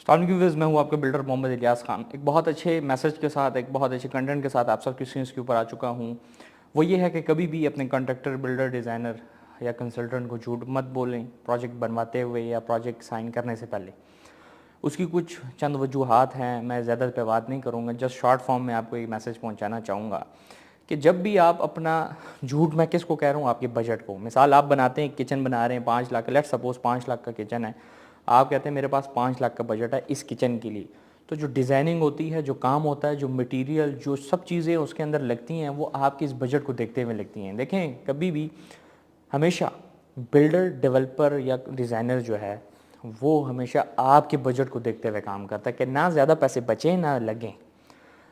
Viewers, मैं हूँ आपका बिल्डर मोहम्मद इलियास खान। एक बहुत अच्छे मैसेज के साथ, एक बहुत अच्छे कंटेंट के साथ आप सबकी स्क्रीन्स के ऊपर आ चुका हूँ। वो ये है कि कभी भी अपने कॉन्ट्रैक्टर, बिल्डर, डिज़ाइनर या कंसल्टेंट को झूठ मत बोलें प्रोजेक्ट बनवाते हुए या प्रोजेक्ट साइन करने से पहले। उसकी कुछ चंद वजूहात हैं, मैं ज़्यादा पे बात नहीं करूँगा, जस्ट शॉर्ट फॉर्म में आपको एक मैसेज पहुँचाना चाहूँगा कि जब भी आप अपना झूठ, मैं किसको कह रहा हूँ, आपके बजट को। मिसाल आप बनाते हैं, किचन बना रहे हैं 5 लाख, लेट्स सपोज 5 लाख का किचन है। आप कहते हैं मेरे पास 5 लाख का बजट है इस किचन के लिए। तो जो डिज़ाइनिंग होती है, जो काम होता है, जो मटेरियल, जो सब चीज़ें उसके अंदर लगती हैं, वो आपके इस बजट को देखते हुए लगती हैं। देखें, कभी भी हमेशा बिल्डर, डेवलपर या डिज़ाइनर जो है वो हमेशा आपके बजट को देखते हुए काम करता है कि ना ज़्यादा पैसे बचें ना लगें।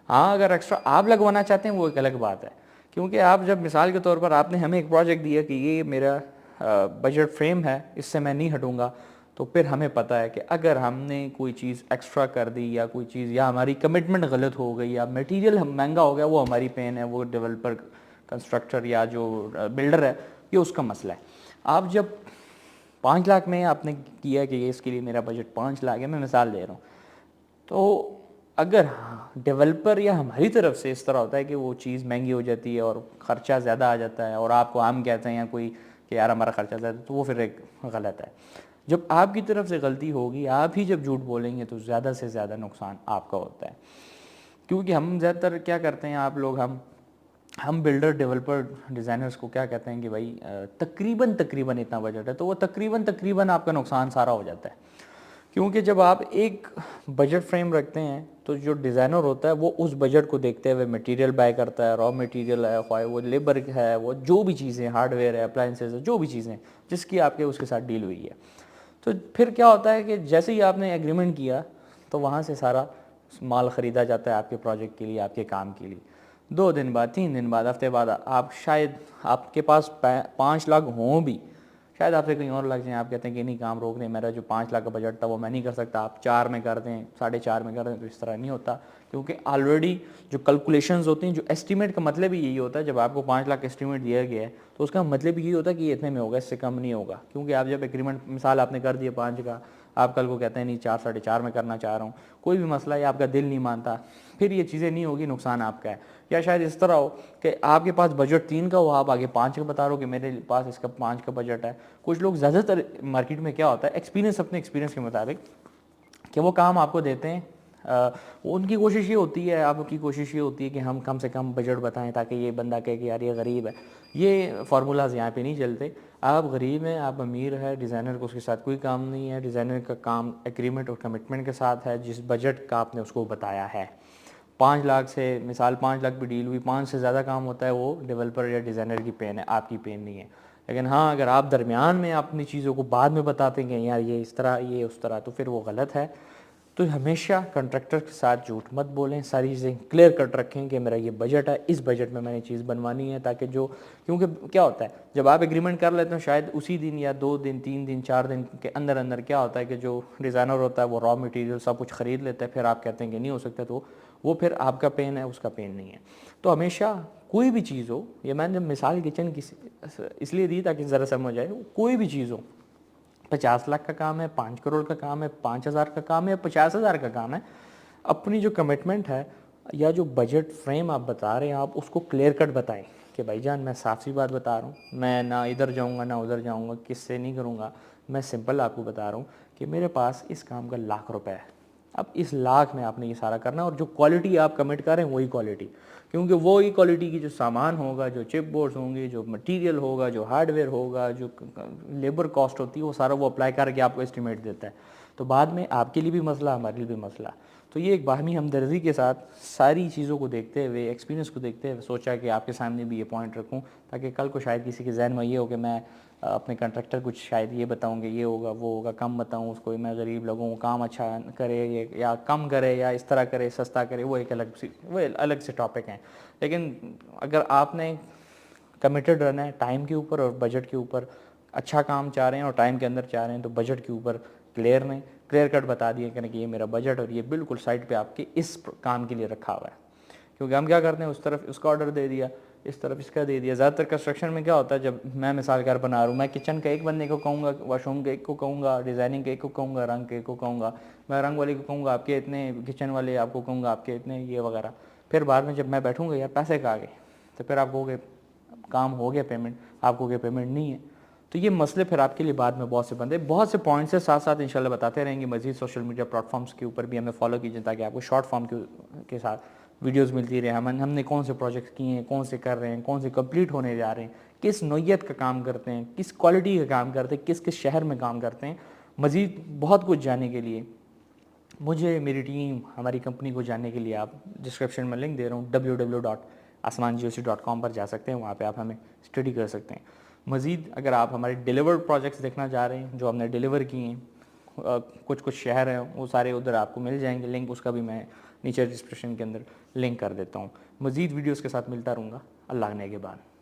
हाँ, अगर एक्स्ट्रा आप लगवाना चाहते हैं वो एक अलग बात है, क्योंकि आप जब मिसाल के तौर पर आपने हमें एक प्रोजेक्ट दिया कि ये मेरा बजट फ्रेम है, इससे मैं नहीं हटूंगा, तो फिर हमें पता है कि अगर हमने कोई चीज़ एक्स्ट्रा कर दी या कोई चीज़, या हमारी कमिटमेंट गलत हो गई या मटेरियल महंगा हो गया, वो हमारी पेन है, वो डेवलपर, कंस्ट्रक्टर या जो बिल्डर है, ये उसका मसला है। आप जब 5 लाख में आपने किया कि ये इसके लिए मेरा बजट 5 लाख है, मैं मिसाल दे रहा हूँ, तो अगर डेवलपर या हमारी तरफ से इस तरह होता है कि वो चीज़ महंगी हो जाती है और ख़र्चा ज़्यादा आ जाता है और आपको हम कहते हैं या कोई कि यार हमारा ख़र्चा ज़्यादा, तो वो फिर एक गलत है। जब आपकी तरफ से गलती होगी, आप ही जब झूठ बोलेंगे, तो ज़्यादा से ज़्यादा नुकसान आपका होता है। क्योंकि हम ज़्यादातर क्या करते हैं, आप लोग, हम बिल्डर, डेवलपर, डिज़ाइनर्स को क्या कहते हैं कि भाई तकरीबन इतना बजट है, तो वो तकरीबन आपका नुकसान सारा हो जाता है। क्योंकि जब आप एक बजट फ्रेम रखते हैं, तो जो डिज़ाइनर होता है वो उस बजट को देखते हुए मटेरियल बाय करता है, रॉ मटेरियल है, ख्वाह वो लेबर है, वो जो भी चीज़ें, हार्डवेयर है, अप्लाइंसेस है, जो भी चीज़ें जिसकी आपके उसके साथ डील हुई है। तो फिर क्या होता है कि जैसे ही आपने एग्रीमेंट किया, तो वहाँ से सारा माल ख़रीदा जाता है आपके प्रोजेक्ट के लिए, आपके काम के लिए। 2 दिन बाद, 3 दिन बाद, हफ्ते बाद, आप शायद आपके पास 5 लाख हों भी, शायद आपसे कहीं और लग जाए, आप कहते हैं कि नहीं, काम रोक दें, मेरा जो 5 लाख का बजट था वो मैं नहीं कर सकता, आप 4 में कर दें, 4.5 में कर दें। तो इस तरह नहीं होता, क्योंकि ऑलरेडी जो कैलकुलेशंस होती हैं, जो एस्टीमेट का मतलब ही यही होता है, जब आपको 5 लाख एस्टीमेट दिया गया है, तो उसका मतलब यही होता है कि ये इतने में होगा, इससे कम नहीं होगा। क्योंकि आप जब एग्रीमेंट, मिसाल आपने कर दिया 5 का, आप कल को कहते हैं नहीं 4, 4.5 में करना चाह रहा हूँ, कोई भी मसला है, आपका दिल नहीं मानता, फिर ये चीज़ें नहीं होगी, नुकसान आपका है। या शायद इस तरह हो कि आपके पास बजट 3 का हो, आप आगे 5 का बता रहे हो कि मेरे पास इसका 5 का बजट है। कुछ लोग, ज़्यादातर मार्केट में क्या होता है, एक्सपीरियंस, अपने एक्सपीरियंस के मुताबिक, कि वो काम आपको देते हैं, उनकी कोशिश ये होती है, आपकी कोशिश ये होती है कि हम कम से कम बजट बताएं, ताकि ये बंदा कहे कि यार ये गरीब है। ये फार्मूलाज यहाँ पे नहीं चलते। आप गरीब हैं, आप अमीर है, डिज़ाइनर को उसके साथ कोई काम नहीं है। डिज़ाइनर का काम एग्रीमेंट और कमिटमेंट के साथ है, जिस बजट का आपने उसको बताया है। 5 लाख से, मिसाल 5 लाख भी डील हुई, 5 से ज़्यादा काम होता है, वो डेवलपर या डिज़ाइनर की पेन है, आपकी पेन नहीं है। लेकिन हाँ, अगर आप दरमियान में अपनी चीज़ों को बाद में बताते हैं कि यार ये इस तरह, ये उस तरह, तो फिर वो गलत है। तो हमेशा कॉन्ट्रैक्टर के साथ झूठ मत बोलें, सारी चीज़ें क्लियर कट रखें कि मेरा ये बजट है, इस बजट में मैंने चीज़ बनवानी है, ताकि जो, क्योंकि क्या होता है, जब आप एग्रीमेंट कर लेते हो, शायद उसी दिन या 2 दिन, 3 दिन, 4 दिन के अंदर अंदर क्या होता है कि जो डिज़ाइनर होता है वो रॉ मटेरियल सब कुछ ख़रीद लेता है, फिर आप कहते हैं कि नहीं हो सकता, तो वो फिर आपका पेन है, उसका पेन नहीं है। तो हमेशा कोई भी चीज़ हो, ये मैंने मिसाल किचन की इसलिए दी ताकि ज़रा समझ आए, कोई भी चीज़ हो, 50 लाख का काम है, 5 करोड़ का काम है, 5,000 का काम है, 50,000 का काम है, अपनी जो कमिटमेंट है या जो बजट फ्रेम आप बता रहे हैं, आप उसको क्लियर कट बताएं कि भाईजान, मैं साफ सी बात बता रहा हूँ, मैं ना इधर जाऊँगा ना उधर जाऊँगा, किससे नहीं करूँगा, मैं सिंपल आपको बता रहा हूँ कि मेरे पास इस काम का लाख रुपए है। अब इस लाख में आपने ये सारा करना, और जो क्वालिटी आप कमिट कर रहे हैं वही क्वालिटी, क्योंकि वही क्वालिटी की जो सामान होगा, जो चिप बोर्ड्स होंगे, जो मटेरियल होगा, जो हार्डवेयर होगा, जो लेबर कॉस्ट होती है, वो सारा वो अप्लाई करके आपको एस्टिमेट देता है। तो बाद में आपके लिए भी मसला, हमारे लिए भी मसला। तो ये एक बाहमी हमदर्दी के साथ सारी चीज़ों को देखते हुए, एक्सपीरियंस को देखते हुए सोचा कि आपके सामने भी ये पॉइंट रखूं, ताकि कल को शायद किसी के जहन में ये हो कि मैं अपने कंट्रैक्टर कुछ शायद ये बताऊंगे, ये होगा वो होगा, कम बताऊं उसको, मैं गरीब लगूँ, काम अच्छा करे या कम करे या इस तरह करे, सस्ता करे, वो एक अलग से टॉपिक हैं। लेकिन अगर आपने कमिटेड रहना है टाइम के ऊपर और बजट के ऊपर, अच्छा काम चाह रहे हैं और टाइम के अंदर चाह रहे हैं, तो बजट के ऊपर क्लियर कट बता दिए कि ये मेरा बजट और ये बिल्कुल साइड पे आपके इस काम के लिए रखा हुआ है। क्योंकि हम क्या करते हैं, उस तरफ उसका ऑर्डर दे दिया, اس طرف اس کا دے دیا. زیادہ تر کنسٹرکشن میں کیا ہوتا ہے, جب میں مثال کے طور بنا رہا ہوں, میں کچن کا ایک بندے کو کہوں گا, واش روم کے ایک کو کہوں گا, ڈیزائننگ کے ایک کو کہوں گا, رنگ کے ایک کو کہوں گا, میں رنگ والے کو کہوں گا آپ کے اتنے, کچن والے آپ کو کہوں گا آپ کے اتنے, یہ وغیرہ. پھر بعد میں جب میں بیٹھوں گا یار پیسے کا آگے, تو پھر آپ کہو گے کام ہو گیا پیمنٹ, آپ کو پیمنٹ نہیں ہے. تو یہ مسئلے پھر آپ کے لیے بعد میں بہت سے بندے, بہت سے پوائنٹس سے ساتھ ساتھ انشاءاللہ بتاتے رہیں گے. مزید سوشل میڈیا پلیٹ فارمس کے اوپر بھی ہمیں فالو کیجیے تاکہ آپ کو شارٹ فارم کے ساتھ ویڈیوز ملتی رہے. ہم نے کون سے پروجیکٹس کیے ہیں, کون سے کر رہے ہیں, کون سے کمپلیٹ ہونے جا رہے ہیں, کس نوعیت کا کام کرتے ہیں, کس کوالٹی کا کام کرتے ہیں, کس کس شہر میں کام کرتے ہیں. مزید بہت کچھ جاننے کے لیے مجھے, میری ٹیم, ہماری کمپنی کو جاننے کے لیے آپ ڈسکرپشن میں لنک دے رہا ہوں, www.aasmangoc.com پر جا سکتے ہیں. وہاں پہ آپ ہمیں اسٹڈی کر سکتے ہیں. مزید اگر آپ ہمارے ڈیلیورڈ پروجیکٹس دیکھنا چاہ رہے ہیں جو ہم نے ڈیلیور کیے ہیں, کچھ شہر ہیں وہ سارے ادھر آپ کو مل جائیں گے. لنک اس کا بھی میں نیچے ڈسکرپشن کے اندر لنک کر دیتا ہوں. مزید ویڈیوز کے ساتھ ملتا رہوں گا. اللہ نے کے بعد.